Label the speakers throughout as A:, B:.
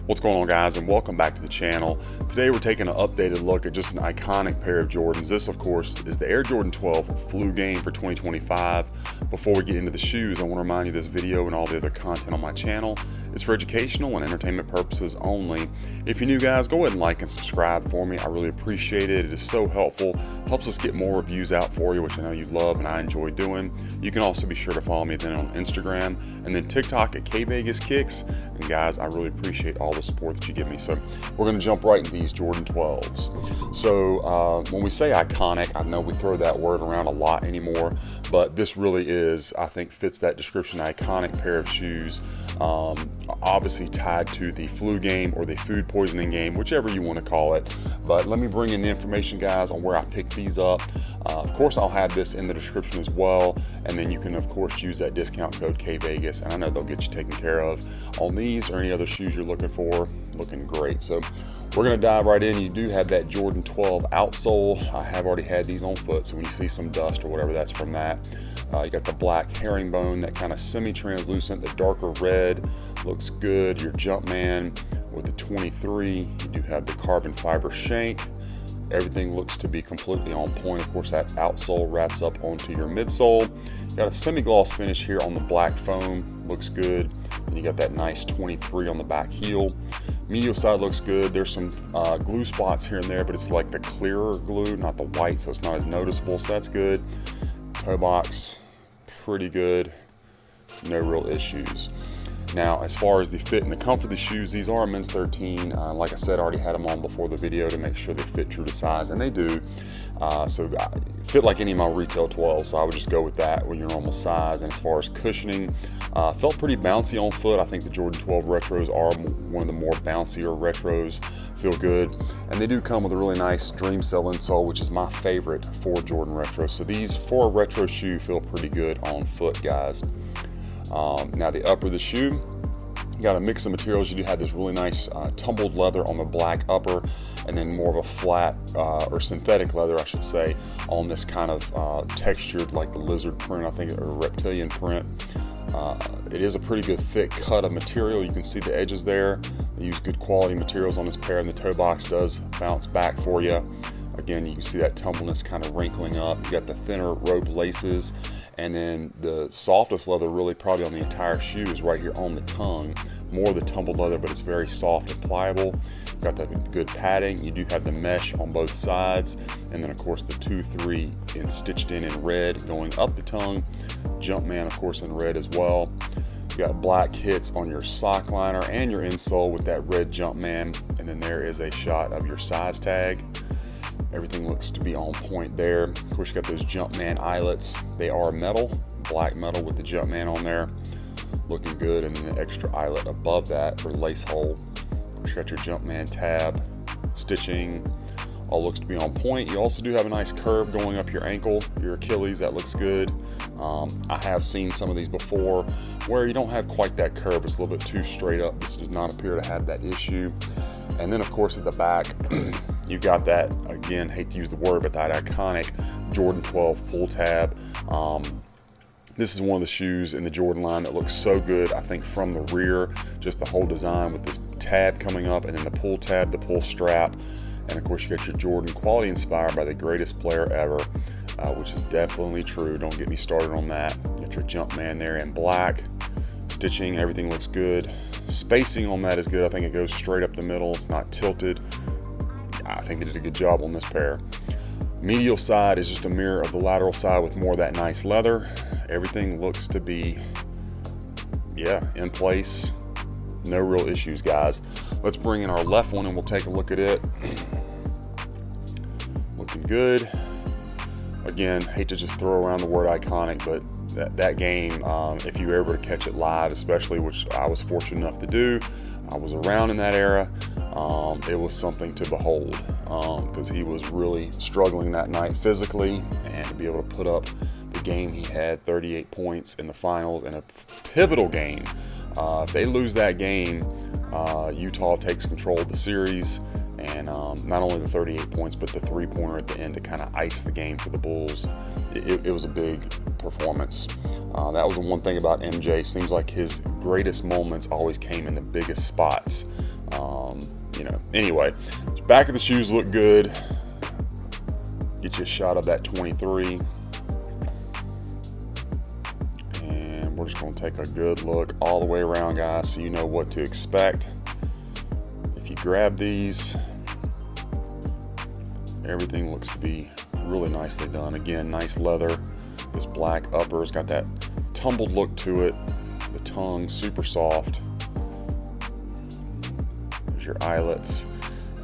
A: What's going on, guys, and welcome back to the channel. Today we're taking an updated look at just an iconic pair of Jordans. This, of course, is the Air Jordan 12 Flu Game for 2025. Before we get into the shoes, I want to remind you this video and all the other content on my channel is for educational and entertainment purposes only. If you're new, guys, go ahead and like and subscribe for me. I really appreciate it. It is so helpful. Helps us get more reviews out for you, which I know you love and I enjoy doing. You can also be sure to follow me then on Instagram and then TikTok at kvegaskickz. And guys, I really appreciate all the support that you give me. So we're going to jump right into these Jordan 12s. So when we say iconic, I know we throw that word around a lot anymore, but this really is, I think, fits that description. Iconic pair of shoes, obviously tied to the flu game or the food poisoning game, whichever you want to call it. But let me bring in the information, guys, on where I picked these up. Of course, I'll have this in the description as well, and then you can, of course, use that discount code KVEGAS, and I know they'll get you taken care of on these or any other shoes you're looking for. Looking great. So we're going to dive right in. You do have that Jordan 12 outsole. I have already had these on foot, so when you see some dust or whatever, that's from that. You got the black herringbone, that kind of semi-translucent, the darker red looks good. Your Jumpman with the 23. You do have the carbon fiber shank. Everything looks to be completely on point. Of course, that outsole wraps up onto your midsole. You got a semi-gloss finish here on the black foam, looks good. And you got that nice 23 on the back heel. Medial side looks good. There's some glue spots here and there, but it's like the clearer glue, not the white, so it's not as noticeable, so that's good. Toe box, pretty good. No real issues. Now, as far as the fit and the comfort of the shoes, these are a men's 13. Like I said, I already had them on before the video to make sure they fit true to size, and they do. So fit like any of my retail 12s, so I would just go with that with your normal size. And as far as cushioning, felt pretty bouncy on foot. I think the Jordan 12 retros are one of the more bouncier retros. Feel good. And they do come with a really nice Dream Cell insole, which is my favorite for Jordan retros. So these, for a retro shoe, feel pretty good on foot, guys. Now the upper of the shoe, you got a mix of materials. You do have this really nice tumbled leather on the black upper, and then more of a flat or synthetic leather, I should say, on this kind of textured, like the lizard print, I think, or reptilian print. It is a pretty good thick cut of material. You can see the edges there. They use good quality materials on this pair, and the toe box does bounce back for you. Again, you can see that tumbleness kind of wrinkling up. You got the thinner rope laces, and then the softest leather really probably on the entire shoe is right here on the tongue. More of the tumbled leather, but it's very soft and pliable. Got that good padding. You do have the mesh on both sides, and then of course the 2-3 stitched in red going up the tongue. Jumpman, of course, in red as well. You got black hits on your sock liner and your insole with that red Jumpman, and then there is a shot of your size tag. Everything looks to be on point there. Of course, you got those Jumpman eyelets. They are metal, black metal with the Jumpman on there. Looking good, and then the extra eyelet above that for lace hole. Of course, you got your Jumpman tab, stitching, all looks to be on point. You also do have a nice curve going up your ankle, your Achilles, that looks good. I have seen some of these before where you don't have quite that curve, it's a little bit too straight up. This does not appear to have that issue. And then of course at the back, you got that, again, hate to use the word, but that iconic Jordan 12 pull tab. This is one of the shoes in the Jordan line that looks so good, I think, from the rear, just the whole design with this tab coming up, and then the pull tab, the pull strap. And of course you got your Jordan quality inspired by the greatest player ever, which is definitely true. Don't get me started on that. You got your Jumpman there in black. Stitching, everything looks good. Spacing on that is good. I think it goes straight up the middle. It's not tilted. I think they did a good job on this pair. Medial side is just a mirror of the lateral side with more of that nice leather. Everything looks to be, yeah, in place. No real issues, guys. Let's bring in our left one and we'll take a look at it. Looking good. Again, hate to just throw around the word iconic, but that game, if you were able to catch it live, especially, which I was fortunate enough to do, I was around in that era, it was something to behold, because he was really struggling that night physically, and to be able to put up the game he had, 38 points in the finals in a pivotal game. If they lose that game, Utah takes control of the series, and not only the 38 points, but the three-pointer at the end to kind of ice the game for the Bulls. It was a big performance. That was the one thing about MJ. Seems like his greatest moments always came in the biggest spots. You know, anyway, back of the shoes look good. Get you a shot of that 23. And we're just going to take a good look all the way around, guys, so you know what to expect. If you grab these, everything looks to be really nicely done. Again, nice leather. This black upper's got that tumbled look to it. The tongue super soft. There's your eyelets.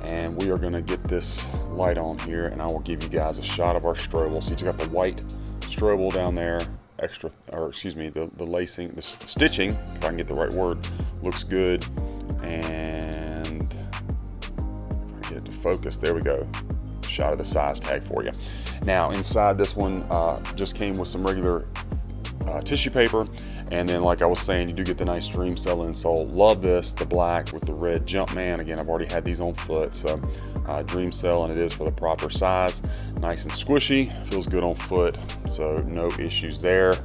A: And we are going to get this light on here, and I will give you guys a shot of our strobel. So you just got the white strobel down there, the lacing, the stitching, if I can get the right word, looks good. And if I get it to focus, there we go. Shot of the size tag for you. Now inside this one just came with some regular tissue paper, and then like I was saying, you do get the nice Dream Cell insole. Love this, the black with the red Jumpman. Again, I've already had these on foot, so Dream Cell, and it is for the proper size. Nice and squishy, feels good on foot, so no issues there.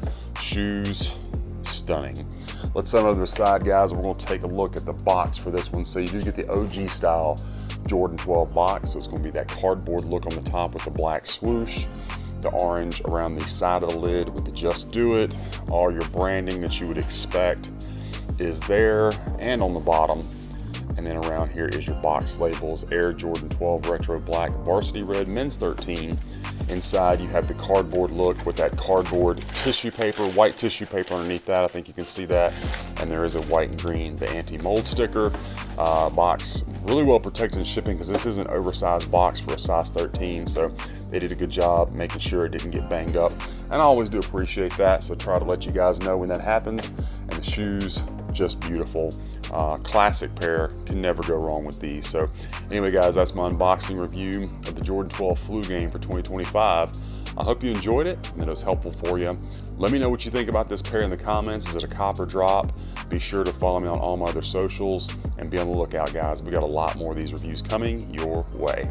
A: Shoes, stunning. Let's set on the side, guys. We're going to take a look at the box for this one. So you do get the OG style Jordan 12 box, so it's going to be that cardboard look on the top with the black swoosh, the orange around the side of the lid with the Just Do It. All your branding that you would expect is there, and on the bottom. And then around here is your box labels: Air Jordan 12 Retro Black, Varsity Red, Men's 13. Inside you have the cardboard look with that cardboard tissue paper, white tissue paper underneath that. I think you can see that. And there is a white and green, the anti-mold sticker. Box really well protected in shipping, because this is an oversized box for a size 13. So they did a good job making sure it didn't get banged up. And I always do appreciate that. So try to let you guys know when that happens. And the shoes, just beautiful. Classic pair, can never go wrong with these. So anyway, guys, that's my unboxing review of the Jordan 12 Flu Game for 2025. I hope you enjoyed it and that it was helpful for you. Let me know what you think about this pair in the comments. Is it a cop or drop? Be sure to follow me on all my other socials and be on the lookout, guys. We got a lot more of these reviews coming your way.